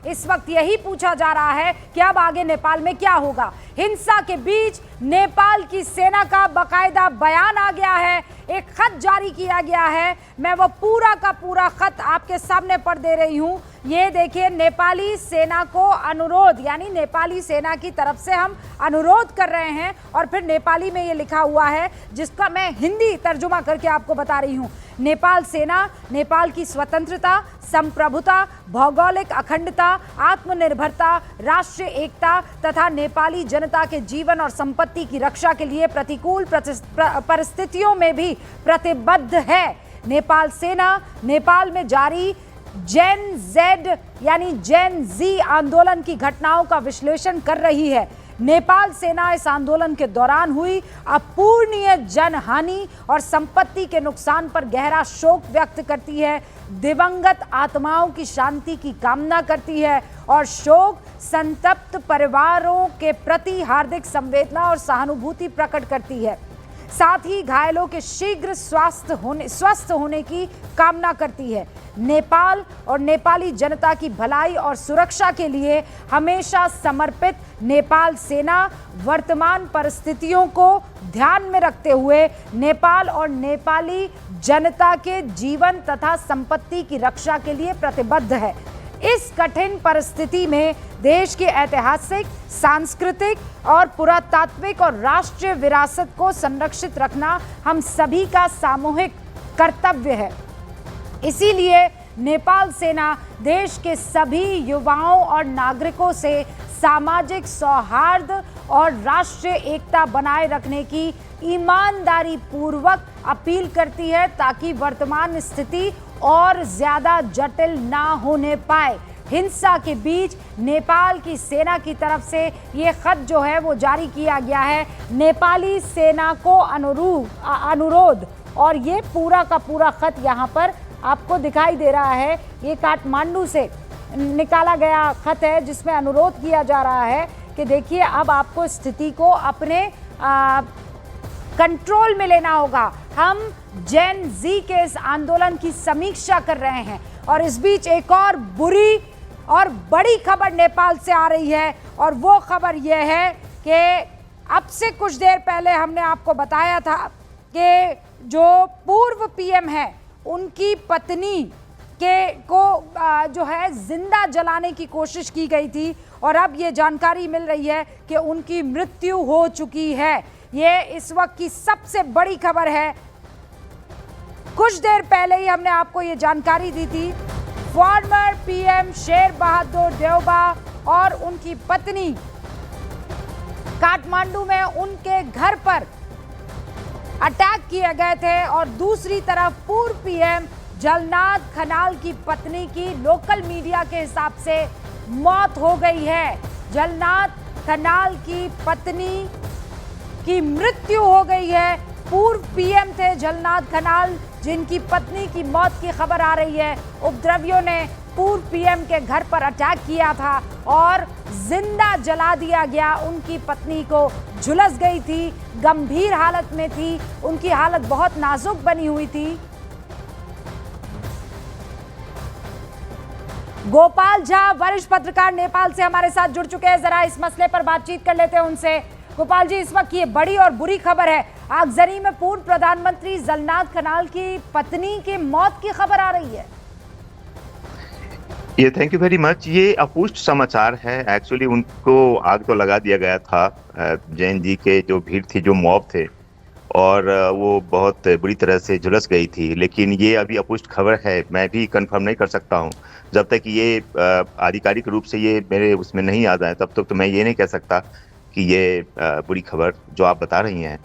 इस वक्त यही पूछा जा रहा है कि अब आगे नेपाल में क्या होगा। हिंसा के बीच नेपाल की सेना का बाकायदा बयान आ गया है, एक खत जारी किया गया है। मैं वो पूरा का पूरा खत आपके सामने पढ़ दे रही हूं। ये देखिए, नेपाली सेना को अनुरोध, यानी नेपाली सेना की तरफ से हम अनुरोध कर रहे हैं और फिर नेपाली में ये लिखा हुआ है, जिसका मैं हिंदी तर्जुमा करके आपको बता रही हूं। नेपाल सेना नेपाल की स्वतंत्रता, संप्रभुता, भौगोलिक अखंडता, आत्मनिर्भरता, राष्ट्रीय एकता तथा नेपाली जनता के जीवन और संपत्ति की रक्षा के लिए प्रतिकूल परिस्थितियों में भी प्रतिबद्ध है। नेपाल सेना नेपाल में जारी जेन जेड यानी जेन जी आंदोलन की घटनाओं का विश्लेषण कर रही है। नेपाल सेना इस आंदोलन के दौरान हुई अपूरणीय जनहानि और संपत्ति के नुकसान पर गहरा शोक व्यक्त करती है, दिवंगत आत्माओं की शांति की कामना करती है और शोक संतप्त परिवारों के प्रति हार्दिक संवेदना और सहानुभूति प्रकट करती है। साथ ही घायलों के शीघ्र स्वस्थ होने की कामना करती है। नेपाल और नेपाली जनता की भलाई और सुरक्षा के लिए हमेशा समर्पित नेपाल सेना वर्तमान परिस्थितियों को ध्यान में रखते हुए नेपाल और नेपाली जनता के जीवन तथा संपत्ति की रक्षा के लिए प्रतिबद्ध है। इस कठिन परिस्थिति में देश की ऐतिहासिक, सांस्कृतिक और पुरातात्विक और राष्ट्रीय विरासत को संरक्षित रखना हम सभी का सामूहिक कर्तव्य है। इसीलिए नेपाल सेना देश के सभी युवाओं और नागरिकों से सामाजिक सौहार्द और राष्ट्रीय एकता बनाए रखने की ईमानदारी पूर्वक अपील करती है, ताकि वर्तमान स्थिति और ज्यादा जटिल ना होने पाए। हिंसा के बीच नेपाल की सेना की तरफ से ये खत जो है वो जारी किया गया है, नेपाली सेना को अनुरोध। और ये पूरा का पूरा खत यहाँ पर आपको दिखाई दे रहा है। ये काठमांडू से निकाला गया खत है, जिसमें अनुरोध किया जा रहा है कि देखिए, अब आपको स्थिति को अपने कंट्रोल में लेना होगा। हम जेन जी के इस आंदोलन की समीक्षा कर रहे हैं और इस बीच एक और बुरी और बड़ी खबर नेपाल से आ रही है, और वो खबर यह है कि अब से कुछ देर पहले हमने आपको बताया था कि जो पूर्व पीएम है, उनकी पत्नी को जो है जिंदा जलाने की कोशिश की गई थी, और अब ये जानकारी मिल रही है कि उनकी मृत्यु हो चुकी है। ये इस वक्त की सबसे बड़ी खबर है। कुछ देर पहले ही हमने आपको ये जानकारी दी थी। फॉर्मर पीएम शेर बहादुर देउबा और उनकी पत्नी काठमांडू में उनके घर पर अटैक किए गए थे, और दूसरी तरफ पूर्व पीएम जलनाथ खनाल की पत्नी की लोकल मीडिया के हिसाब से मौत हो गई है। जलनाथ खनाल की पत्नी की मृत्यु हो गई है। पूर्व पीएम थे जलनाथ खनाल, जिनकी पत्नी की मौत की खबर आ रही है। उपद्रवियों ने पूर्व पीएम के घर पर अटैक किया था और जिंदा जला दिया गया। उनकी पत्नी को झुलस गई थी, गंभीर हालत में थी, उनकी हालत बहुत नाजुक बनी हुई थी। गोपाल झा वरिष्ठ पत्रकार नेपाल से हमारे साथ जुड़ चुके हैं, जरा इस मसले पर बातचीत कर लेते हैं उनसे। गोपाल जी, इस वक्त ये बड़ी और बुरी खबर है, आगजनी में पूर्व प्रधानमंत्री जलनाथ खनाल की पत्नी की मौत की खबर आ रही है। ये थैंक यू वेरी मच। ये अपुष्ट समाचार है। एक्चुअली उनको आग तो लगा दिया गया था, जैन जी के जो भीड़ थी, जो मॉब थे, और वो बहुत बुरी तरह से झुलस गई थी। लेकिन ये अभी अपुष्ट खबर है, मैं भी कंफर्म नहीं कर सकता हूँ। जब तक ये आधिकारिक रूप से ये मेरे उसमें नहीं आ जाए, तब तक तो मैं ये नहीं कह सकता कि ये बुरी खबर जो आप बता रही हैं।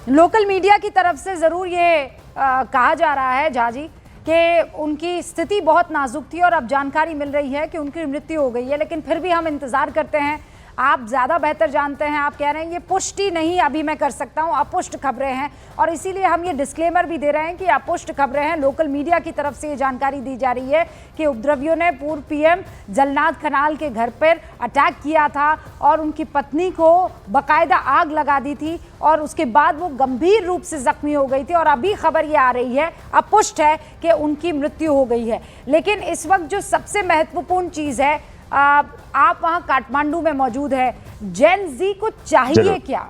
लोकल मीडिया की तरफ से ज़रूर ये कहा जा रहा है झा जी कि उनकी स्थिति बहुत नाजुक थी, और अब जानकारी मिल रही है कि उनकी मृत्यु हो गई है। लेकिन फिर भी हम इंतज़ार करते हैं आप ज़्यादा बेहतर जानते हैं। आप कह रहे हैं ये पुष्टि नहीं अभी मैं कर सकता हूँ, अपुष्ट खबरें हैं, और इसीलिए हम ये डिस्क्लेमर भी दे रहे हैं कि अपुष्ट खबरें हैं। लोकल मीडिया की तरफ से ये जानकारी दी जा रही है कि उपद्रवियों ने पूर्व पीएम जलनाथ खनाल के घर पर अटैक किया था और उनकी पत्नी को बाकायदा आग लगा दी थी, और उसके बाद वो गंभीर रूप से जख्मी हो गई थी, और अभी खबर ये आ रही है, अपुष्ट है, कि उनकी मृत्यु हो गई है। लेकिन इस वक्त जो सबसे महत्वपूर्ण चीज़ है, आप वहाँ काठमांडू में मौजूद है, जेन जी को चाहिए क्या?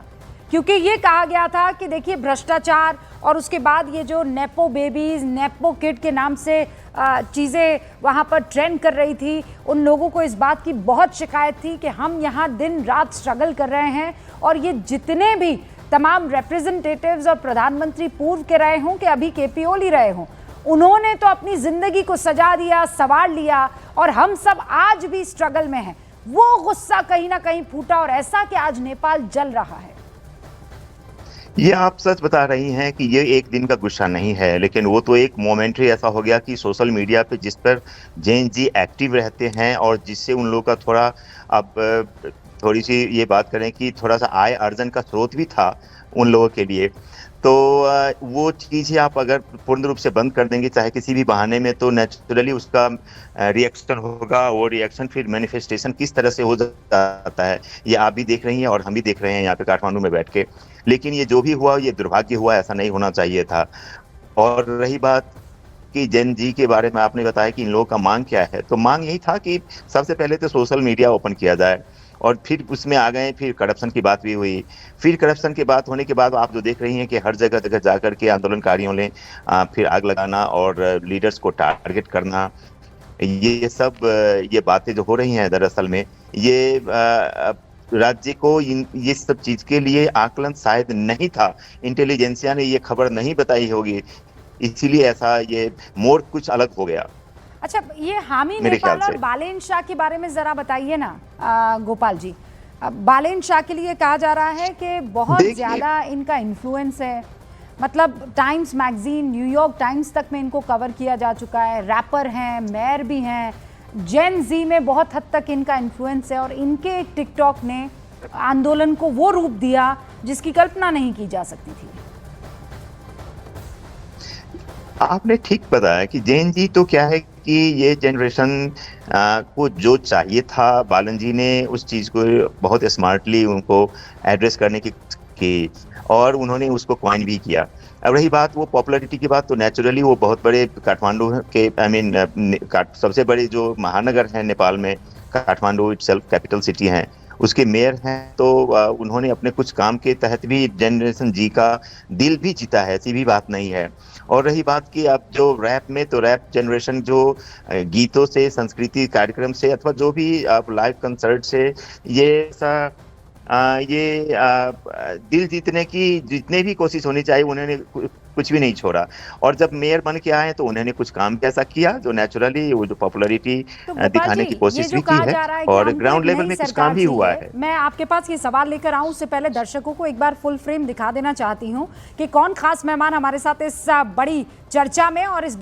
क्योंकि ये कहा गया था कि देखिए भ्रष्टाचार, और उसके बाद ये जो नेपो बेबीज, नेपो किड के नाम से चीज़ें वहाँ पर ट्रेंड कर रही थी, उन लोगों को इस बात की बहुत शिकायत थी कि हम यहाँ दिन रात स्ट्रगल कर रहे हैं, और ये जितने भी तमाम रिप्रेजेंटेटिव्स और प्रधानमंत्री पूर्व के रहे हों कि अभी केपी ओली रहे हों, उन्होंने तो अपनी जिंदगी को सजा दिया, संवार लिया, और हम सब आज भी स्ट्रगल में हैं। वो गुस्सा कहीं ना कहीं फूटा, और ऐसा कि आज नेपाल जल रहा है। ये आप सच बता रही हैं कि ये एक दिन का गुस्सा नहीं है, लेकिन वो तो एक मोमेंट्री ऐसा हो गया कि सोशल मीडिया पे जिस पर जैन जी एक्टिव रहते हैं, और जिससे उन लोगों का थोड़ा, अब थोड़ी सी ये बात करें कि थोड़ा सा आय अर्जन का स्रोत भी था उन लोगों के लिए, तो वो चीज़ें आप अगर पूर्ण रूप से बंद कर देंगे चाहे किसी भी बहाने में, तो नेचुरली उसका रिएक्शन होगा। वो रिएक्शन फिर मैनिफेस्टेशन किस तरह से हो जाता है ये आप भी देख रही हैं और हम भी देख रहे हैं यहाँ पे काठमांडू में बैठ के। लेकिन ये जो भी हुआ ये दुर्भाग्य हुआ, ऐसा नहीं होना चाहिए था। और रही बात कि जैन जी के बारे में आपने बताया कि इन लोगों का मांग क्या है, तो मांग यही था कि सबसे पहले तो सोशल मीडिया ओपन किया जाए, और फिर उसमें आ गए, फिर करप्शन की बात भी हुई। फिर करप्शन की बात होने के बाद आप जो देख रही हैं कि हर जगह जगह जाकर के आंदोलनकारियों ने फिर आग लगाना और लीडर्स को टारगेट करना, ये सब ये बातें जो हो रही हैं दरअसल में ये राज्य को ये सब चीज के लिए आकलन शायद नहीं था, इंटेलिजेंसिया ने ये खबर नहीं बताई होगी, इसीलिए ऐसा ये मोड़ कुछ अलग हो गया। अच्छा, ये हामी नेपाल और बालेन शाह के बारे में जरा बताइए ना गोपाल जी। बालेन शाह के लिए कहा जा रहा है कि बहुत ज्यादा इनका इन्फ्लुएंस है, मतलब टाइम्स मैगजीन, न्यूयॉर्क टाइम्स तक में इनको कवर किया जा चुका है। रैपर हैं, मेयर भी हैं, जेन जी में बहुत हद तक इनका इन्फ्लुएंस है, और इनके एक टिकटॉक ने आंदोलन को वो रूप दिया जिसकी कल्पना नहीं की जा सकती थी। आपने ठीक बताया कि जैन जी तो क्या है कि ये जनरेशन को जो चाहिए था, बालन जी ने उस चीज़ को बहुत स्मार्टली उनको एड्रेस करने की और उन्होंने उसको कॉइन भी किया। अब रही बात वो पॉपुलैरिटी की बात, तो नेचुरली वो बहुत बड़े काठमांडू के सबसे बड़े जो महानगर हैं नेपाल में, काठमांडू इटसेल्फ कैपिटल सिटी है, उसके मेयर हैं, तो उन्होंने अपने कुछ काम के तहत भी जनरेशन जी का दिल भी जीता है, ऐसी भी बात नहीं है। और रही बात कि अब जो रैप में, तो रैप जनरेशन जो गीतों से, संस्कृति कार्यक्रम से, अथवा जो भी आप लाइव कंसर्ट से ये दिल जीतने की जितने भी कोशिश होनी चाहिए उन्होंने कुछ भी नहीं छोड़ा। और जब मेयर बन के आए तो उन्होंने कुछ काम ऐसा किया जो नेचुरली वो जो पॉपुलैरिटी दिखाने की कोशिश भी की है, और ग्राउंड लेवल में कुछ काम भी हुआ है। मैं आपके पास ये सवाल लेकर आऊं उससे पहले दर्शकों को एक बार फुल फ्रेम दिखा देना चाहती हूँ कि कौन खास मेहमान हमारे साथ इस बड़ी चर्चा में और इस